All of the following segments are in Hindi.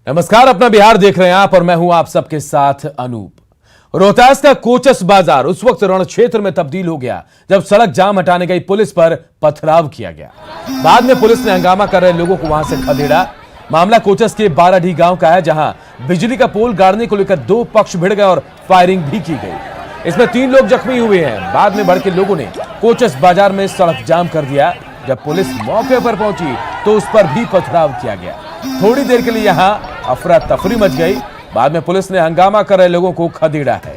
नमस्कार, अपना बिहार देख रहे हैं आप और मैं हूं आप सबके साथ अनूप। रोहतास का कोचस बाजार उस वक्त रण क्षेत्र में तब्दील हो गया जब सड़क जाम हटाने गई पुलिस पर पथराव किया गया। बाद में पुलिस ने हंगामा कर रहे लोगों को वहां से खदेड़ा। मामला कोचस के 12डी गांव का है, जहां बिजली का पोल गाड़ने को लेकर दो पक्ष भिड़ गए और फायरिंग भी की गई। इसमें 3 लोग जख्मी हुए हैं। बाद में भड़के लोगों ने कोचस बाजार में सड़क जाम कर दिया। जब पुलिस मौके पर पहुंची तो उस पर भी पथराव किया गया। थोड़ी देर के लिए यहां अफरा तफरी मच गई। बाद में पुलिस ने हंगामा कर रहे लोगों को खदेड़ा है।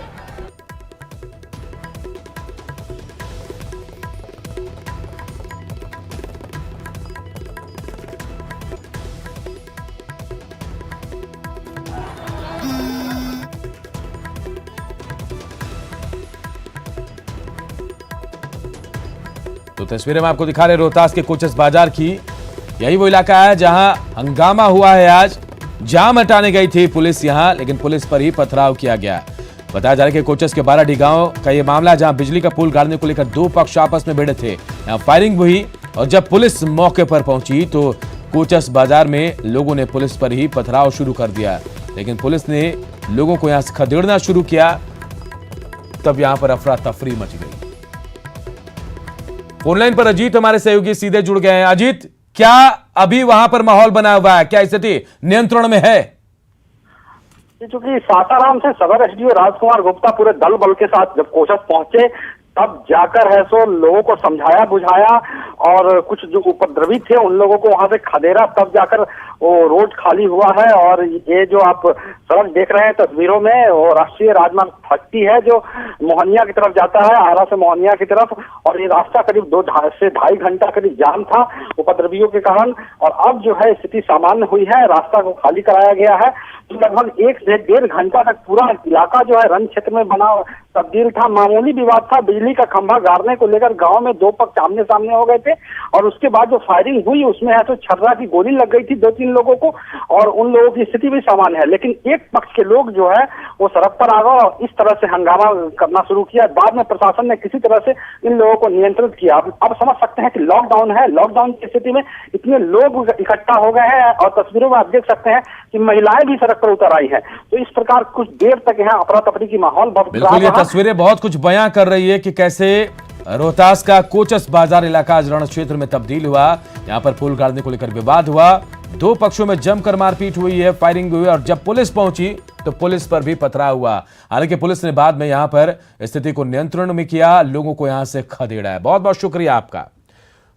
तो तस्वीरें में आपको दिखा रहे रोहतास के कोचस बाजार की। यही वो इलाका है जहां हंगामा हुआ है। आज जाम हटाने गई थी पुलिस यहां, लेकिन पुलिस पर ही पथराव किया गया। बताया जा रहा है कि कोचस के 12डी गांव का यह मामला, जहां बिजली का पुल गाड़ने को लेकर 2 पक्ष आपस में भिड़े थे। यहां फायरिंग हुई और जब पुलिस मौके पर पहुंची तो कोचस बाजार में लोगों ने पुलिस पर ही पथराव शुरू कर दिया। लेकिन पुलिस ने लोगों को यहां से खदेड़ना शुरू किया, तब यहां पर अफरा तफरी मच गई। फोनलाइन पर अजीत हमारे सहयोगी सीधे जुड़ गए हैं। अजीत, क्या अभी वहां पर माहौल बना हुआ है? क्या स्थिति नियंत्रण में है? चूंकि सासाराम से सदर एसडीओ राजकुमार गुप्ता पूरे दल बल के साथ जब कोचस पहुंचे तब जाकर है सो लोगों को समझाया बुझाया और कुछ जो उपद्रवी थे उन लोगों को वहां से खदेड़ा, तब जाकर वो रोड खाली हुआ है। और ये जो आप सड़क देख रहे हैं तस्वीरों में, वो राष्ट्रीय राजमार्ग 30 है जो मोहनिया की तरफ जाता है, आरा से मोहनिया की तरफ। और ये रास्ता करीब 2 से ढाई घंटा करीब जाम था उपद्रवियों के कारण। और अब जो है स्थिति सामान्य हुई है, रास्ता को खाली कराया गया है। तो लगभग 1 से 1.5 घंटा तक पूरा इलाका जो है रण क्षेत्र में बना तब्दील था। मामूली विवाद था, बिजली का खंभा गाड़ने को लेकर गांव में 2 पक्ष आमने सामने हो गए थे। और उसके बाद जो फायरिंग हुई उसमें है तो छर्रा की गोली लग गई थी 2-3 लोगों को, और उन लोगों की स्थिति भी सामान्य है। लेकिन एक पक्ष के लोग जो है वो सड़क पर आ गए और इस तरह से हंगामा करना शुरू किया। बाद में प्रशासन ने किसी तरह से इन लोगों को नियंत्रित किया। अब समझ सकते हैं कि लॉकडाउन है, लॉकडाउन की स्थिति में इतने लोग इकट्ठा हो गए हैं और तस्वीरों में आप देख सकते हैं कि महिलाएं भी सड़क पर उतर आई है। तो इस प्रकार कुछ देर तक यहाँ अफरा तफरी की माहौल बिल्कुल, ये तस्वीरें बहुत कुछ बयां कर रही है कि कैसे रोहतास का कोचस बाजार इलाका आज रण क्षेत्र में तब्दील हुआ। यहाँ पर पुल गाड़ने को लेकर विवाद हुआ, 2 पक्षों में जमकर मारपीट हुई है, फायरिंग हुई और जब पुलिस पहुंची तो पुलिस पर भी पथराव हुआ। हालांकि पुलिस ने बाद में यहां पर स्थिति को नियंत्रण में किया, लोगों को यहां से खदेड़ा है। बहुत बहुत शुक्रिया आपका।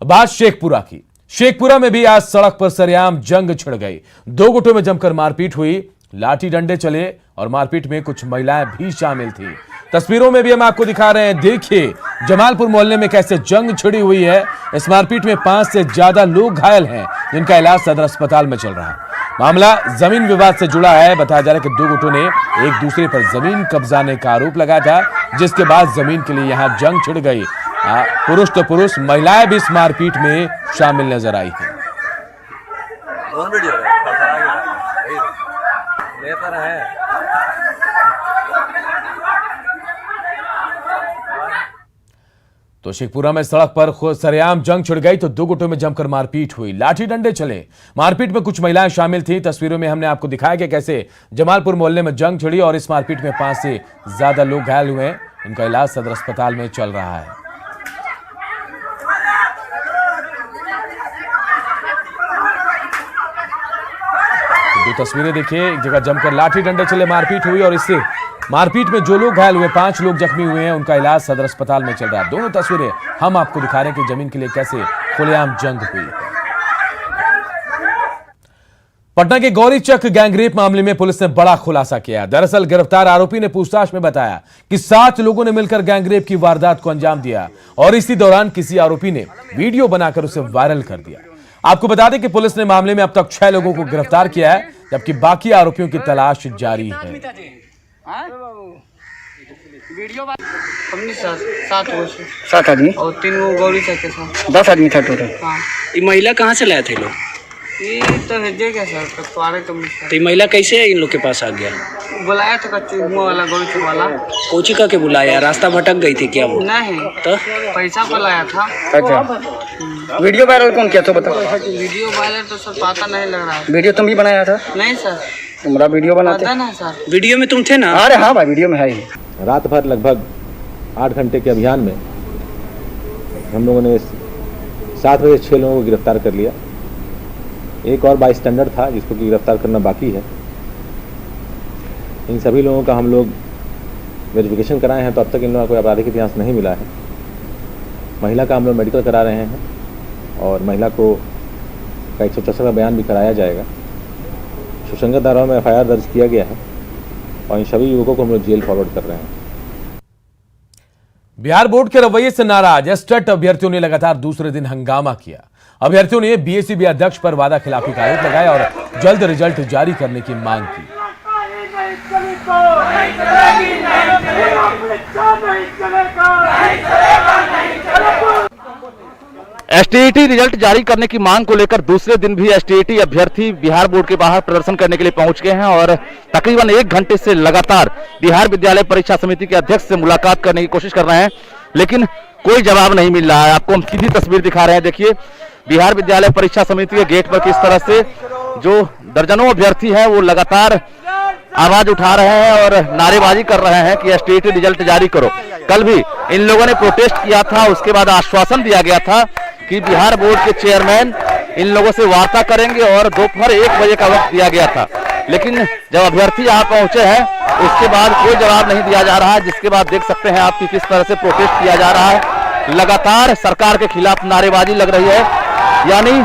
बात शेखपुरा की। शेखपुरा में भी आज सड़क पर सरेआम जंग छिड़ गई। 2 गुटों में जमकर मारपीट हुई, लाठी डंडे चले और मारपीट में कुछ महिलाएं भी शामिल थी। तस्वीरों में भी हम आपको दिखा रहे हैं। देखिए जमालपुर मोहल्ले में कैसे जंग छिड़ी हुई है। इस मारपीट में 5 से ज्यादा लोग घायल हैं, जिनका इलाज सदर अस्पताल में चल रहा है। मामला जमीन विवाद से जुड़ा है। बताया जा रहा है कि 2 गुटों ने एक दूसरे पर जमीन कब्जाने का आरोप लगाया था, जिसके बाद जमीन के लिए यहां जंग छिड़ गई। पुरुष तो पुरुष, महिलाएं भी इस मारपीट में शामिल नजर आई है। तो शेखपुरा में सड़क पर सरेआम जंग छिड़ गई तो 2 गुटों में जमकर मारपीट हुई, लाठी डंडे चले। मारपीट में कुछ महिलाएं शामिल थी। तस्वीरों में हमने आपको दिखाया कि कैसे जमालपुर मोहल्ले में जंग छिड़ी और इस मारपीट में 5 से ज्यादा लोग घायल हुए हैं। उनका इलाज सदर अस्पताल में चल रहा है। दो तस्वीरें देखिए, एक जगह जमकर लाठी डंडे चले, मारपीट हुई और इससे मारपीट में जो लोग घायल हुए, 5 लोग जख्मी हुए हैं, उनका इलाज सदर अस्पताल में चल रहा है। दोनों तस्वीरें हम आपको दिखा रहे हैं कि जमीन के लिए कैसे खुलेआम जंग हुई है। पटना के गौरीचक गैंगरेप मामले में पुलिस ने बड़ा खुलासा किया। दरअसल गिरफ्तार आरोपी ने पूछताछ में बताया कि 7 लोगों ने मिलकर गैंगरेप की वारदात को अंजाम दिया और इसी दौरान किसी आरोपी ने वीडियो बनाकर उसे वायरल कर दिया। आपको बता दें कि पुलिस ने मामले में अब तक 6 लोगों को गिरफ्तार किया है, जबकि बाकी आरोपियों की तलाश जारी है। वीडियो 7 आदमी और 3 वो गौरी के साथ 10 आदमी था टोटल। हाँ, ये महिला कहाँ से लाए थे लोग? ये तो है क्या सर, तो ये महिला कैसे इन लोग के पास आ गया? बुलाया था कच्चू वाला गौरी वाला। कोची का के बुलाया? रास्ता भटक गई थी क्या वो? नहीं तो पैसा को लाया था। अच्छा, वीडियो वायरल कौन किया तो बताओ। वीडियो वायरल तो सर पता नहीं लग रहा है। वीडियो तुम ही बनाया था? नहीं सर। तुम्हारा वीडियो बनाते पता ना सर। वीडियो में तुम थे ना? अरे हाँ भाई, वीडियो में है ही। रात भर लगभग 8 घंटे के अभियान में हम लोगों ने 7 बजे 6 लोगों को गिरफ्तार कर लिया। एक और बाईस्टैंडर था जिसको कि गिरफ्तार करना बाकी है। इन सभी लोगों का हम लोग वेरिफिकेशन कराए हैं, तो अब तक इन लोगों को कोई आपराधिक इतिहास नहीं मिला है। महिला का हम लोग मेडिकल करा रहे हैं और महिला को का 164 का बयान भी कराया जाएगा। सुसंगत धाराओं में FIR दर्ज किया गया है और इन सभी युवकों को हम लोग जेल फॉरवर्ड कर रहे हैं। बिहार बोर्ड के रवैये से नाराज एस्टेट अभ्यर्थियों ने लगातार दूसरे दिन हंगामा किया। अभ्यर्थियों ने BACB अध्यक्ष पर वादा खिलाफी का आरोप लगाया और जल्द रिजल्ट जारी करने की मांग की। STET रिजल्ट जारी करने की मांग को लेकर दूसरे दिन भी STET अभ्यर्थी बिहार बोर्ड के बाहर प्रदर्शन करने के लिए पहुंच गए हैं और तकरीबन 1 घंटे से लगातार बिहार विद्यालय परीक्षा समिति के अध्यक्ष से मुलाकात करने की कोशिश कर रहे हैं, लेकिन कोई जवाब नहीं मिल रहा है। आपको हम सीधी तस्वीर दिखा रहे हैं। देखिए बिहार विद्यालय परीक्षा समिति के गेट पर किस तरह से जो दर्जनों अभ्यर्थी है वो लगातार आवाज उठा रहे हैं और नारेबाजी कर रहे हैं कि STET रिजल्ट जारी करो। कल भी इन लोगों ने प्रोटेस्ट किया था, उसके बाद आश्वासन दिया गया था कि बिहार बोर्ड के चेयरमैन इन लोगों से वार्ता करेंगे और दोपहर 1 बजे का वक्त दिया गया था। लेकिन जब अभ्यर्थी यहाँ पहुंचे हैं उसके बाद कोई जवाब नहीं दिया जा रहा है, जिसके बाद देख सकते हैं आप कि किस तरह से प्रोटेस्ट किया जा रहा है। लगातार सरकार के खिलाफ नारेबाजी लग रही है। यानी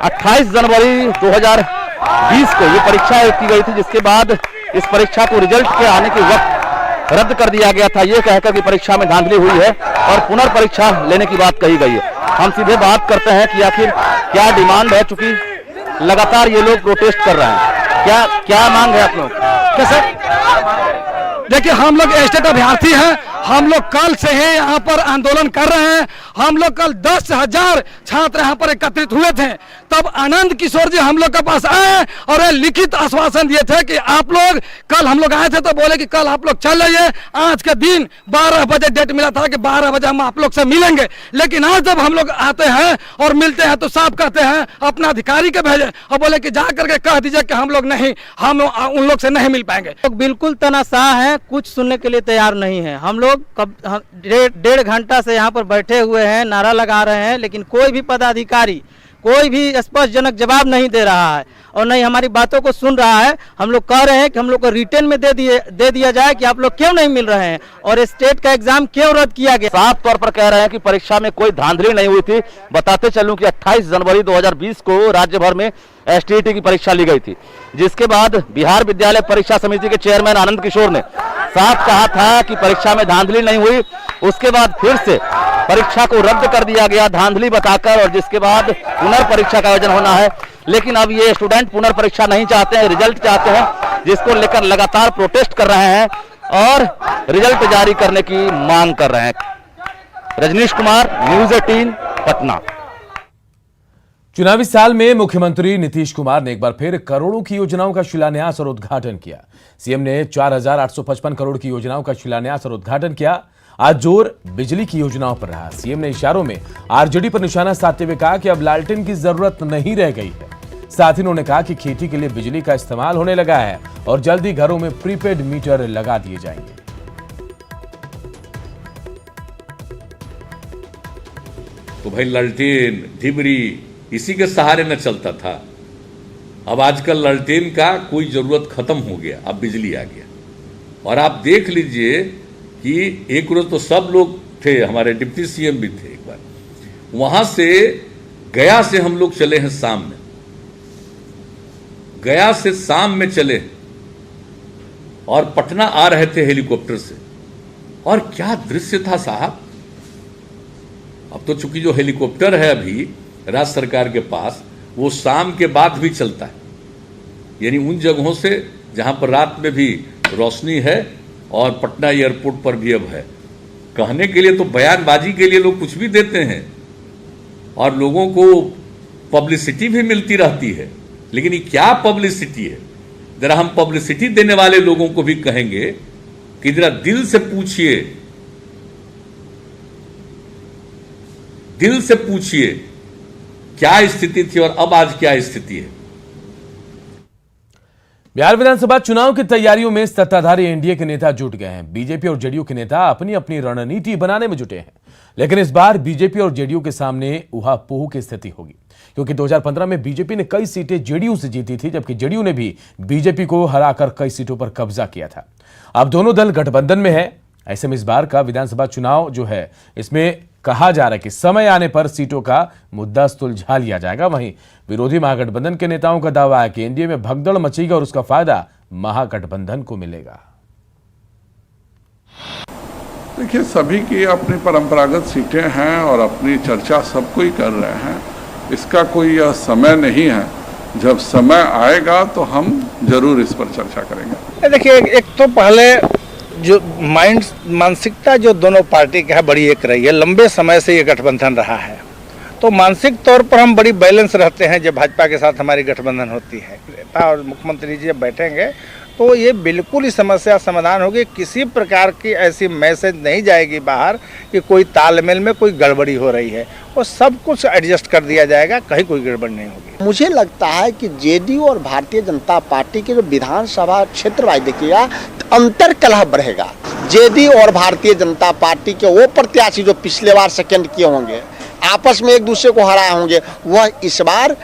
28 जनवरी 2020 को ये परीक्षा की गई थी, जिसके बाद इस परीक्षा को रिजल्ट के आने के वक्त रद्द कर दिया गया था, ये कहकर कि परीक्षा में धांधली हुई है और पुनर्परीक्षा लेने की बात कही गई है। हम सीधे बात करते हैं कि आखिर क्या डिमांड है, चूंकि लगातार ये लोग प्रोटेस्ट कर रहे हैं। क्या मांग है आप लोग? कैसे? देखिए हम लोग एस्टेट अभ्यर्थी हैं। हम लोग कल से ही यहाँ पर आंदोलन कर रहे हैं। हम लोग कल 10,000 छात्र यहाँ पर एकत्रित हुए थे। तब आनंद किशोर जी हम लोग के पास आए और लिखित आश्वासन दिए थे कि आप लोग, कल हम लोग आए थे तो बोले कि कल आप लोग चल जाइए। आज के दिन 12 बजे डेट मिला था कि 12 बजे हम आप लोग से मिलेंगे। लेकिन आज जब हम लोग आते हैं और मिलते हैं तो साफ कहते हैं अपना अधिकारी के भेजे और बोले कि जा करके कह दीजिए कि हम लोग नहीं, हम उन लोग से नहीं मिल पाएंगे। लोग बिल्कुल तनाशाह हैं, कुछ सुनने के लिए तैयार नहीं है। हम लोग कब 1.5 घंटा से यहाँ पर बैठे हुए हैं, नारा लगा रहे हैं, लेकिन कोई भी पदाधिकारी कोई भी स्पष्टजनक जवाब नहीं दे रहा है और नहीं हमारी बातों को सुन रहा है। हम लोग कह रहे हैं कि हम लोग को रिटर्न में दे दिया जाए कि आप लोग क्यों नहीं मिल रहे हैं और स्टेट का एग्जाम क्यों रद्द किया गया। साफ तौर पर कह रहे हैं कि परीक्षा में कोई धांधली नहीं हुई थी। बताते चलूं कि 28 जनवरी 2020 को राज्य भर में STET की परीक्षा ली गई थी, जिसके बाद बिहार विद्यालय परीक्षा समिति के चेयरमैन आनंद किशोर ने साफ कहा था कि परीक्षा में धांधली नहीं हुई। उसके बाद फिर से परीक्षा को रद्द कर दिया गया धांधली बताकर, और जिसके बाद पुनर्परीक्षा का आयोजन होना है। लेकिन अब ये स्टूडेंट पुनर्परीक्षा नहीं चाहते हैं, रिजल्ट चाहते हैं, जिसको लेकर लगातार प्रोटेस्ट कर रहे हैं और रिजल्ट जारी करने की मांग कर रहे हैं। रजनीश कुमार, न्यूज़ 18 पटना। चुनावी साल में मुख्यमंत्री नीतीश कुमार ने एक बार फिर करोड़ों की योजनाओं का शिलान्यास और उद्घाटन किया। सीएम ने 4,855 करोड़ की योजनाओं का शिलान्यास और उद्घाटन किया। आज जोर बिजली की योजनाओं पर रहा। सीएम ने इशारों में आरजेडी पर निशाना साधते हुए कहा कि अब लालटेन की जरूरत नहीं रह गई है। साथ ही उन्होंने कहा कि खेती के लिए बिजली का इस्तेमाल होने लगा है और जल्द ही घरों में प्रीपेड मीटर लगा दिए जाएंगे। तो भाई लालटेन ढिबरी इसी के सहारे न चलता था। अब आजकल लालटेन का कोई जरूरत खत्म हो गया, अब बिजली आ गया। और आप देख लीजिए कि एक रोज तो सब लोग थे, हमारे डिप्टी सीएम भी थे। एक बार वहां से गया से हम लोग चले हैं शाम में, गया से शाम में चले और पटना आ रहे थे हेलीकॉप्टर से। और क्या दृश्य था साहब। अब तो चूंकि जो हेलीकॉप्टर है अभी राज्य सरकार के पास, वो शाम के बाद भी चलता है, यानी उन जगहों से जहां पर रात में भी रोशनी है, और पटना एयरपोर्ट पर भी अब है। कहने के लिए तो बयानबाजी के लिए लोग कुछ भी देते हैं और लोगों को पब्लिसिटी भी मिलती रहती है, लेकिन ये क्या पब्लिसिटी है। जरा हम पब्लिसिटी देने वाले लोगों को भी कहेंगे कि जरा दिल से पूछिए, दिल से पूछिए क्या स्थिति थी और अब आज क्या स्थिति है। बिहार विधानसभा चुनाव की तैयारियों में सत्ताधारी एनडीए के नेता जुट गए हैं। बीजेपी और जेडीयू के नेता अपनी अपनी रणनीति बनाने में जुटे हैं, लेकिन इस बार बीजेपी और जेडीयू के सामने ऊहापोह की स्थिति होगी, क्योंकि 2015 में बीजेपी ने कई सीटें जेडीयू से जीती थी, जबकि जेडीयू ने भी बीजेपी को हराकर कई सीटों पर कब्जा किया था। अब दोनों दल गठबंधन में है। ऐसे में इस बार का विधानसभा चुनाव जो है, इसमें कहा जा रहा है कि समय आने पर सीटों का मुद्दा सुलझा लिया जाएगा। वहीं विरोधी महागठबंधन के नेताओं का दावा है कि एनडीए में भगदड़ मचेगी और उसका फायदा महागठबंधन को मिलेगा। देखिए, सभी की अपनी परंपरागत सीटें हैं और अपनी चर्चा सब कोई कर रहे हैं। इसका कोई यह समय नहीं है। जब समय आएगा तो हम जरूर इस पर चर्चा करेंगे। देखिए, एक तो पहले जो मानसिकता जो दोनों पार्टी का है बड़ी एक रही है, लंबे समय से ये गठबंधन रहा है, तो मानसिक तौर पर हम बड़ी बैलेंस रहते हैं। जब भाजपा के साथ हमारी गठबंधन होती है, नेता और मुख्यमंत्री जी जब बैठेंगे तो ये बिल्कुल ही समस्या समाधान होगी। किसी प्रकार की ऐसी मैसेज नहीं जाएगी बाहर कि कोई तालमेल में कोई गड़बड़ी हो रही है, और सब कुछ एडजस्ट कर दिया जाएगा, कहीं कोई गड़बड़ नहीं होगी। मुझे लगता है कि जेडीयू और भारतीय जनता पार्टी के जो विधानसभा क्षेत्र वाइज देखिएगा अंतर कलह बढ़ेगा। जेडीयू और भारतीय जनता पार्टी के वो प्रत्याशी जो पिछले बार सेकंड किए होंगे, आपस में एक दूसरे को हराए होंगे, वह इस बार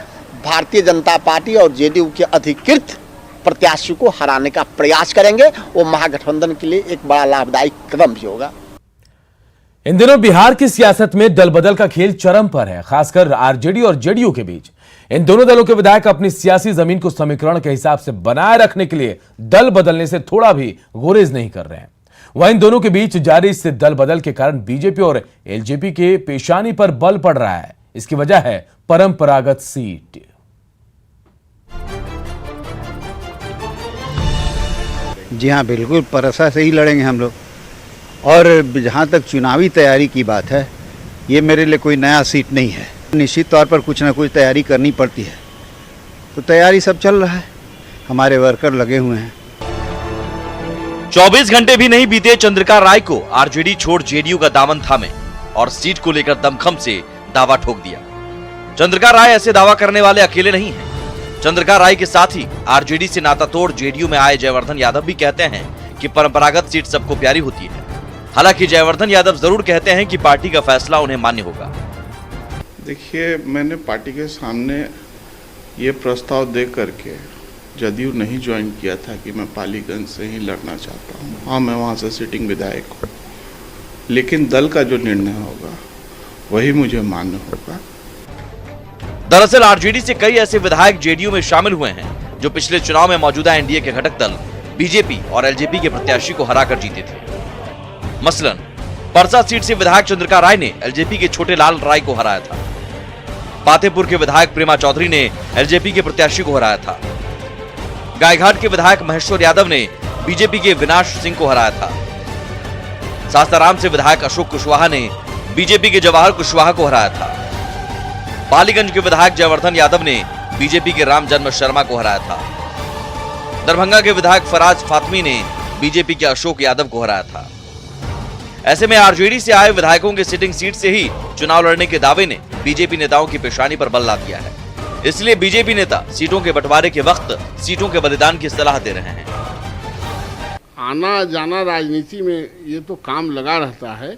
भारतीय जनता पार्टी और जेडीयू के अधिकृत प्रत्याशी को हराने का प्रयास करेंगे। वो महागठबंधन के लिए एक बड़ा लाभदायक कदम भी होगा। इन दिनों बिहार की सियासत में दल बदल का खेल चरम पर है, खासकर आरजेडी और जेडीयू के बीच। इन दोनों दलों के विधायक अपनी सियासी जमीन को समीकरण के हिसाब से बनाए रखने के लिए दल बदलने से थोड़ा भी गुरेज नहीं कर रहे हैं। वहीं इन दोनों के बीच जारी इस दल बदल के कारण बीजेपी और एलजेपी के पेशानी पर बल पड़ रहा है। इसकी वजह है परंपरागत सीट। जी हाँ, बिल्कुल परसा से ही लड़ेंगे हम लोग। और जहाँ तक चुनावी तैयारी की बात है, ये मेरे लिए कोई नया सीट नहीं है। निश्चित तौर पर कुछ ना कुछ तैयारी करनी पड़ती है, तो तैयारी सब चल रहा है, हमारे वर्कर लगे हुए हैं। 24 घंटे भी नहीं बीते चंद्रिका राय को आरजेडी छोड़ जेडीयू का दामन थामे और सीट को लेकर दमखम से दावा ठोक दिया। चंद्रिका राय ऐसे दावा करने वाले अकेले नहीं हैं। चंद्रिका राय के साथ ही आरजेडी से नाता तोड़ जेडीयू में आए जयवर्धन यादव भी कहते हैं कि परंपरागत सीट सबको प्यारी होती है। हालांकि जयवर्धन यादव जरूर कहते हैं कि पार्टी का फैसला उन्हें मान्य होगा। देखिए, मैंने पार्टी के सामने ये प्रस्ताव दे करके जदयू नहीं ज्वाइन किया था कि मैं पालीगंज से ही लड़ना चाहता हूँ। हाँ, मैं वहाँ से सिटिंग विधायक हूँ, लेकिन दल का जो निर्णय होगा वही मुझे मान्य होगा। दरअसल आरजेडी से कई ऐसे विधायक जेडीयू में शामिल हुए हैं जो पिछले चुनाव में मौजूदा एनडीए के घटक दल बीजेपी और एलजेपी के प्रत्याशी को हराकर जीते थे। मसलन परसा सीट से विधायक चंद्रिका राय ने एलजेपी के छोटे लाल राय को हराया था। पातेपुर के विधायक प्रेमा चौधरी ने एलजेपी के प्रत्याशी को हराया था। गायघाट के विधायक महेश्वर यादव ने बीजेपी के विनाश सिंह को हराया था। सासाराम से विधायक अशोक कुशवाहा ने बीजेपी के जवाहर कुशवाहा को हराया था। पालीगंज के विधायक जयवर्धन यादव ने बीजेपी के राम जन्म शर्मा को हराया था। दरभंगा के विधायक फराज फातमी ने बीजेपी के अशोक यादव को हराया था। ऐसे में आरजेडी से आए विधायकों के सिटिंग सीट से ही चुनाव लड़ने के दावे ने बीजेपी नेताओं की पेशानी पर बल ला दिया है। इसलिए बीजेपी नेता सीटों के बंटवारे के वक्त सीटों के बलिदान की सलाह दे रहे हैं। आना जाना राजनीति में ये तो काम लगा रहता है,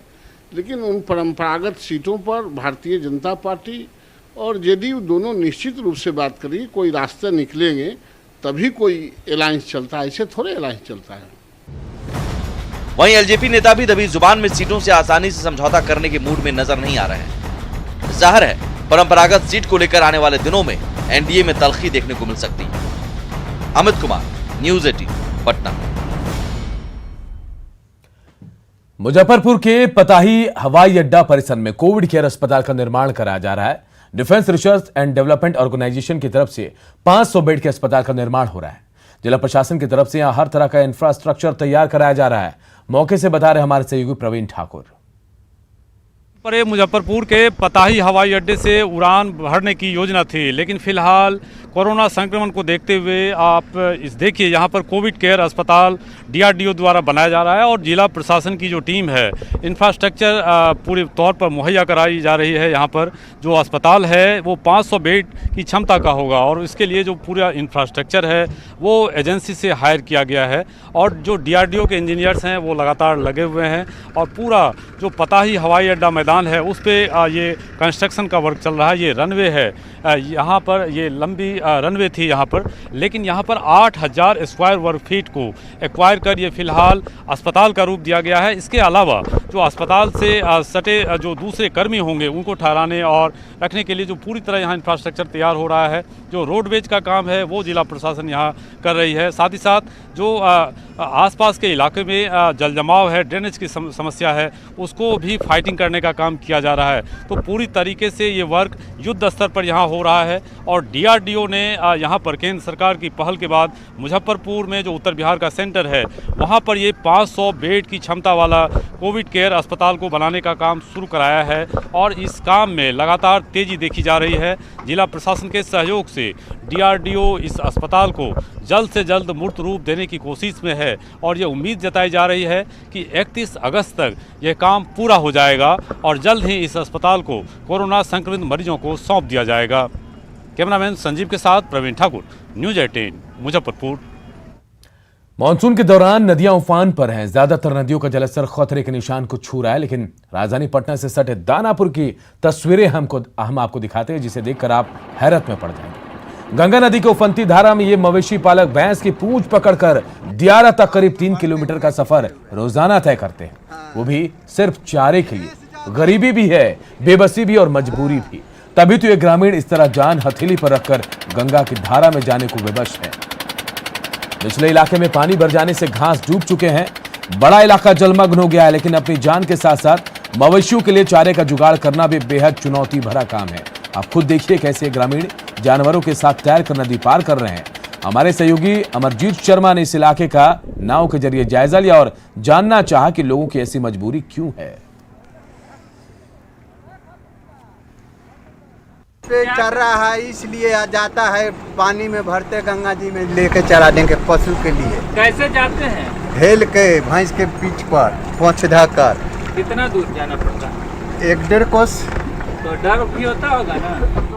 लेकिन उन परंपरागत सीटों पर भारतीय जनता पार्टी और जेडीयू दोनों निश्चित रूप से बात करेंगे। कोई रास्ते निकलेंगे तभी कोई अलायंस चलता है, ऐसे थोड़े अलायंस चलता है। वहीं एलजेपी नेता भी दबी जुबान में सीटों से आसानी से समझौता करने के मूड में नजर नहीं आ रहे हैं। जाहिर है परंपरागत सीट को लेकर आने वाले दिनों में एनडीए में तल्खी देखने को मिल सकती है। अमित कुमार, न्यूज़ 18, पटना। मुजफ्फरपुर के पताही हवाई अड्डा परिसर में कोविड केयर अस्पताल का निर्माण कराया जा रहा है। Defence research and development organisation की तरफ से 500 बेड के अस्पताल का निर्माण हो रहा है। जिला प्रशासन की तरफ से यहां हर तरह का इंफ्रास्ट्रक्चर तैयार कराया जा रहा है। मौके से बता रहे हमारे सहयोगी प्रवीण ठाकुर। मुजफ्फरपुर के पताही हवाई अड्डे से उड़ान भरने की योजना थी, लेकिन फिलहाल कोरोना संक्रमण को देखते हुए आप इस देखिए यहाँ पर कोविड केयर अस्पताल DRDO द्वारा बनाया जा रहा है और जिला प्रशासन की जो टीम है इंफ्रास्ट्रक्चर पूरे तौर पर मुहैया कराई जा रही है। यहाँ पर जो अस्पताल है वो 500 बेड की क्षमता का होगा और इसके लिए जो पूरा इंफ्रास्ट्रक्चर है वो एजेंसी से हायर किया गया है और जो DRDO के इंजीनियर्स हैं वो लगातार लगे हुए हैं और पूरा जो पताही हवाई अड्डा मैदान है उस पर ये कंस्ट्रक्शन का वर्क चल रहा है। ये रनवे है, यहाँ पर ये लंबी रनवे थी यहाँ पर, लेकिन यहाँ पर 8000 स्क्वायर वर्ग फीट को एक्वायर कर ये फिलहाल अस्पताल का रूप दिया गया है। इसके अलावा जो अस्पताल से सटे जो दूसरे कर्मी होंगे उनको ठहराने और रखने के लिए जो पूरी तरह यहाँ इंफ्रास्ट्रक्चर तैयार हो रहा है। जो रोडवेज का काम है वो जिला प्रशासन यहाँ कर रही है। साथ ही साथ जो आसपास के इलाके में जल जमाव है, ड्रेनेज की समस्या है, उसको भी फाइटिंग करने का काम किया जा रहा है। तो पूरी तरीके से ये वर्क युद्ध स्तर पर यहाँ हो रहा है और DRDO ने यहाँ पर केंद्र सरकार की पहल के बाद मुजफ्फरपुर में जो उत्तर बिहार का सेंटर है वहाँ पर ये 500 बेड की क्षमता वाला कोविड केयर अस्पताल को बनाने का काम शुरू कराया है और इस काम में लगातार तेज़ी देखी जा रही है। जिला प्रशासन के सहयोग से DRDO इस अस्पताल को जल्द से जल्द मूर्त रूप देने की कोशिश में है और ये उम्मीद जताई जा रही है कि 31 अगस्त तक यह काम पूरा हो जाएगा और जल्द ही इस अस्पताल को कोरोना संक्रमित मरीजों को सौंप दिया जाएगा। कैमरामैन संजीव के साथ प्रवीण ठाकुर, न्यूज़ 18 मुजफ्फरपुर। मानसून के दौरान नदियां उफान पर हैं। ज्यादातर नदियों का जलस्तर खतरे के निशान को छू रहा है, लेकिन राजधानी पटना से सटे दानापुर की तस्वीरें हम आपको दिखाते हैं, जिसे देखकर आप हैरत में पड़ जाएंगे। गंगा नदी के उफनती धारा में ये मवेशी पालक भैंस की पूंछ पकड़कर दियारा तक करीब 3 किलोमीटर का सफर रोजाना तय करते हैं, वो भी सिर्फ चारे के लिए। गरीबी भी है, बेबसी भी और मजबूरी भी, तभी तो ये ग्रामीण इस तरह जान हथेली पर रखकर गंगा की धारा में जाने को विवश है। निचले इलाके में पानी भर जाने से घास डूब चुके हैं, बड़ा इलाका जलमग्न हो गया है, लेकिन अपनी जान के साथ साथ मवेशियों के लिए चारे का जुगाड़ करना भी बेहद चुनौती भरा काम है। आप खुद देखिए कैसे ग्रामीण जानवरों के साथ तैरकर नदी पार कर रहे हैं। हमारे सहयोगी अमरजीत शर्मा ने इस इलाके का नाव के जरिए जायजा लिया और जानना चाहा कि लोगों की ऐसी मजबूरी क्यों है। चर रहा है इसलिए आ जाता है, पानी में भरते गंगा जी में लेके चरा देंगे पशु के लिए। कैसे जाते हैं? हेल के भैंस के पीठ पर पहुँच कर। कितना दूर जाना पड़ता है? 1-1.5 कोस। तो डर भी होता होगा ना?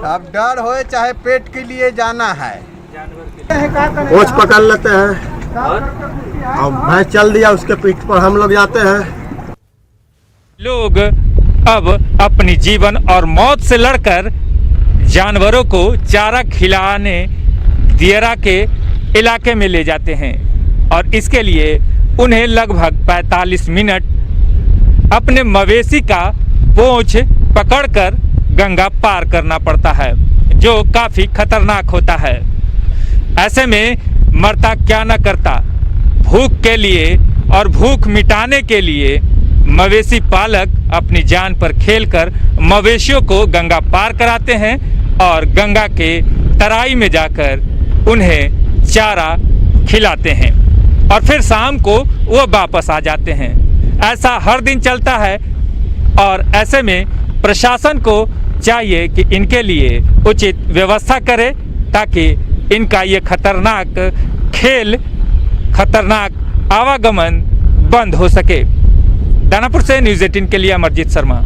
अब डर होए चाहे पेट के लिए जाना है, जानवर के ओछ पकड़ लेते हैं और भैंस चल दिया उसके पीठ पर हम लोग जाते हैं। लोग अब अपनी जीवन और मौत से लड़कर जानवरों को चारा खिलाने दियरा के इलाके में ले जाते हैं और इसके लिए उन्हें लगभग 45 मिनट अपने मवेशी का पूंछ पकड़कर गंगा पार करना पड़ता है, जो काफी खतरनाक होता है। ऐसे में मरता क्या न करता, भूख के लिए और भूख मिटाने के लिए मवेशी पालक अपनी जान पर खेलकर मवेशियों को गंगा पार कराते हैं और गंगा के तराई में जाकर उन्हें चारा खिलाते हैं और फिर शाम को वो वापस आ जाते हैं। ऐसा हर दिन चलता है और ऐसे में प्रशासन को चाहिए कि इनके लिए उचित व्यवस्था करे ताकि इनका ये खतरनाक खेल, खतरनाक आवागमन बंद हो सके। दानापुर से न्यूज़ 18 के लिए अमरजीत शर्मा।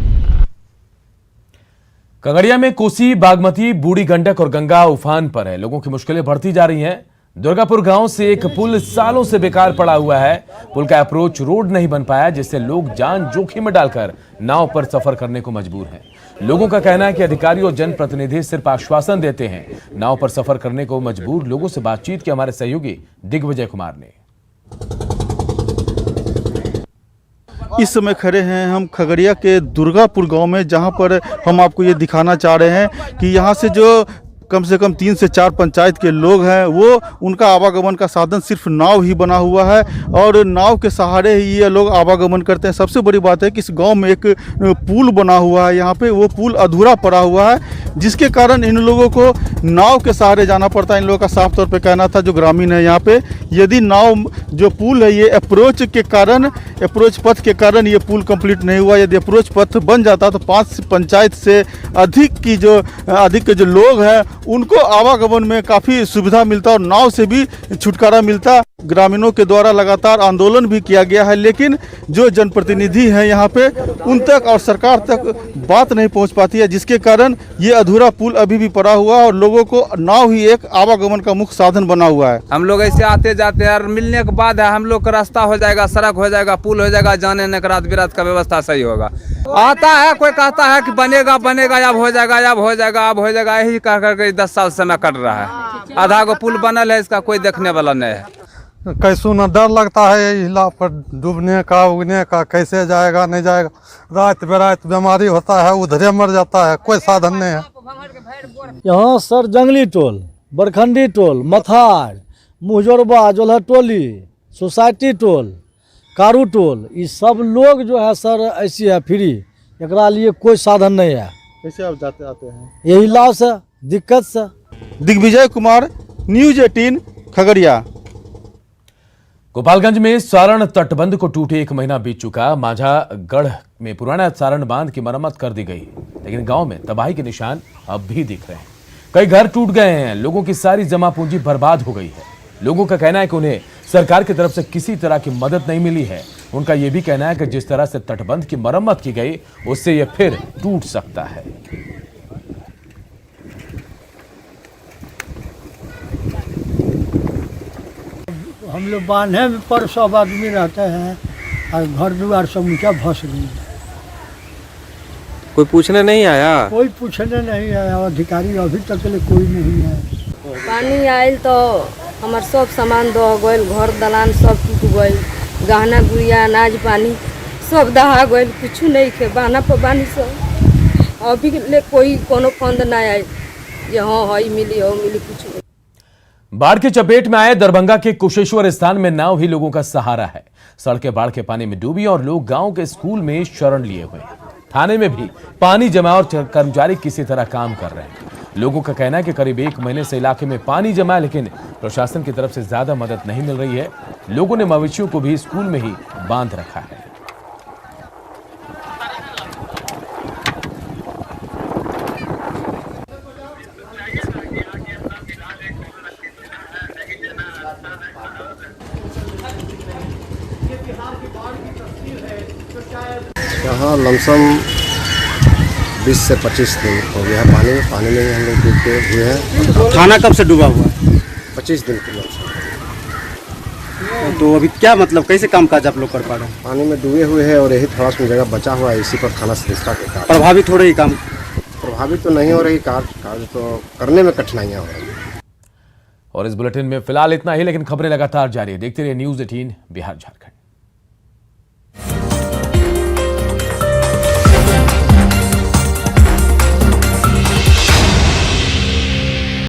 खगड़िया में कोसी, बागमती, बूढ़ी गंडक और गंगा उफान पर है। लोगों की मुश्किलें बढ़ती जा रही हैं। दुर्गापुर गांव से एक पुल सालों से बेकार पड़ा हुआ है। पुल का अप्रोच रोड नहीं बन पाया, जिससे लोग जान जोखिम में डालकर नाव पर सफर करने को मजबूर हैं। लोगों का कहना है कि अधिकारी और जनप्रतिनिधि सिर्फ आश्वासन देते हैं, नाव पर सफर करने को मजबूर लोगों से बातचीत की हमारे सहयोगी दिग्विजय कुमार ने। इस समय खड़े हैं हम खगड़िया के दुर्गापुर गांव में, जहां पर हम आपको ये दिखाना चाह रहे हैं कि यहां से जो कम से कम 3 से 4 पंचायत के लोग हैं, वो उनका आवागमन का साधन सिर्फ नाव ही बना हुआ है और नाव के सहारे ही ये लोग आवागमन करते हैं। सबसे बड़ी बात है कि इस गांव में एक पुल बना हुआ है, यहाँ पे वो पुल अधूरा पड़ा हुआ है। जिसके कारण इन लोगों को नाव के सहारे जाना पड़ता है। इन लोगों का साफ तौर पे कहना था, जो ग्रामीण है यहाँ पे, यदि नाव जो पुल है ये अप्रोच पथ के कारण ये पुल कंप्लीट नहीं हुआ। यदि अप्रोच पथ बन जाता तो 5 पंचायत से अधिक के जो लोग हैं उनको आवागमन में काफ़ी सुविधा मिलता और नाव से भी छुटकारा मिलता। ग्रामीणों के द्वारा लगातार आंदोलन भी किया गया है, लेकिन जो जनप्रतिनिधि हैं यहाँ पे उन तक और सरकार तक बात नहीं पहुँच पाती है, जिसके कारण ये अधूरा पुल अभी भी पड़ा हुआ है और लोगों को नाव ही एक आवागमन का मुख्य साधन बना हुआ है। हम लोग ऐसे आते जाते हैं और मिलने के बाद हम लोग का रास्ता हो जाएगा, सड़क हो जाएगा, पुल हो जाएगा, जाने ने रात बिरात का व्यवस्था सही होगा। आता है कोई कहता है कि बनेगा अब हो जाएगा, यही कह करके 10 साल समय कट रहा है। आधा को पुल बनल है, इसका कोई देखने वाला नहीं है। कैसू न डर लगता है हिला पर डूबने का, उगने का, कैसे जाएगा नहीं जाएगा। रात बेरात बीमारी होता है, उधरे मर जाता है, कोई साधन नहीं है। यहाँ सर जंगली टोल, बरखंडी टोल, मथार, मुहजोरबा, जोल्हा टोली, सोसाइटी टोल, कारू टोल, ये सब लोग जो है सर ऐसी है फ्री, एकरा लिए कोई साधन नहीं है। कैसे आप जाते आते हैं? यही लाभ से, दिक्कत से। दिग्विजय कुमार, न्यूज 18 खगड़िया। गोपालगंज में सारण तटबंध को टूटे 1 महीना बीत चुका। माझागढ़ में पुराना सारण बांध की मरम्मत कर दी गई, लेकिन गांव में तबाही के निशान अब भी दिख रहे हैं। कई घर टूट गए हैं, लोगों की सारी जमा पूंजी बर्बाद हो गई है। लोगों का कहना है कि उन्हें सरकार की तरफ से किसी तरह की मदद नहीं मिली है। उनका यह भी कहना है कि जिस तरह से तटबंध की मरम्मत की गई उससे यह फिर टूट सकता है। हम लोग बांधे पर सब आदमी रहते हैं और घर द्वार सब ऊंचा फंस गई। कोई पूछने नहीं आया? कोई पूछने नहीं आया, अधिकारी अभी तक के लिए कोई नहीं है। पानी आयल तो हमार सब सामान दह गए, घर दलान सब टूट गए, गहना गुड़िया अनाज पानी सब दहा गए, कुछ नहीं थे। बहाना पर बानी सब अभी ले कोई कोनो फंड ना आए, हाँ हई मिली हो मिली, कुछ नहीं। बाढ़ की चपेट में आए दरभंगा के कुशेश्वर स्थान में नाव ही लोगों का सहारा है। सड़कें बाढ़ के पानी में डूबी और लोग गांव के स्कूल में शरण लिए हुए हैं। थाने में भी पानी जमा और कर्मचारी किसी तरह काम कर रहे हैं। लोगों का कहना है कि करीब 1 महीने से इलाके में पानी जमा है, लेकिन प्रशासन की तरफ से ज्यादा मदद नहीं मिल रही है। लोगों ने मवेशियों को भी स्कूल में ही बांध रखा है। यहाँ लमसम 20 से 25 दिन हो गया है। पानी में हम लोग डूबते हुए हैं। थाना कब से डूबा हुआ है? 25 दिन के लमसम। तो अभी क्या मतलब कैसे काम काज आप लोग कर पा रहे हैं? पानी में डूबे हुए हैं और यही थोड़ा सा जगह बचा हुआ है, इसी पर थाना संस्था के कार्य। प्रभावित हो रही काम? प्रभावित तो नहीं हो रही, कार्य तो करने में कठिनाइयाँ हो रही है। और इस बुलेटिन में फिलहाल इतना ही, लेकिन खबरें लगातार जारी है। देखते रहिए न्यूज़ 18 बिहार झारखंड।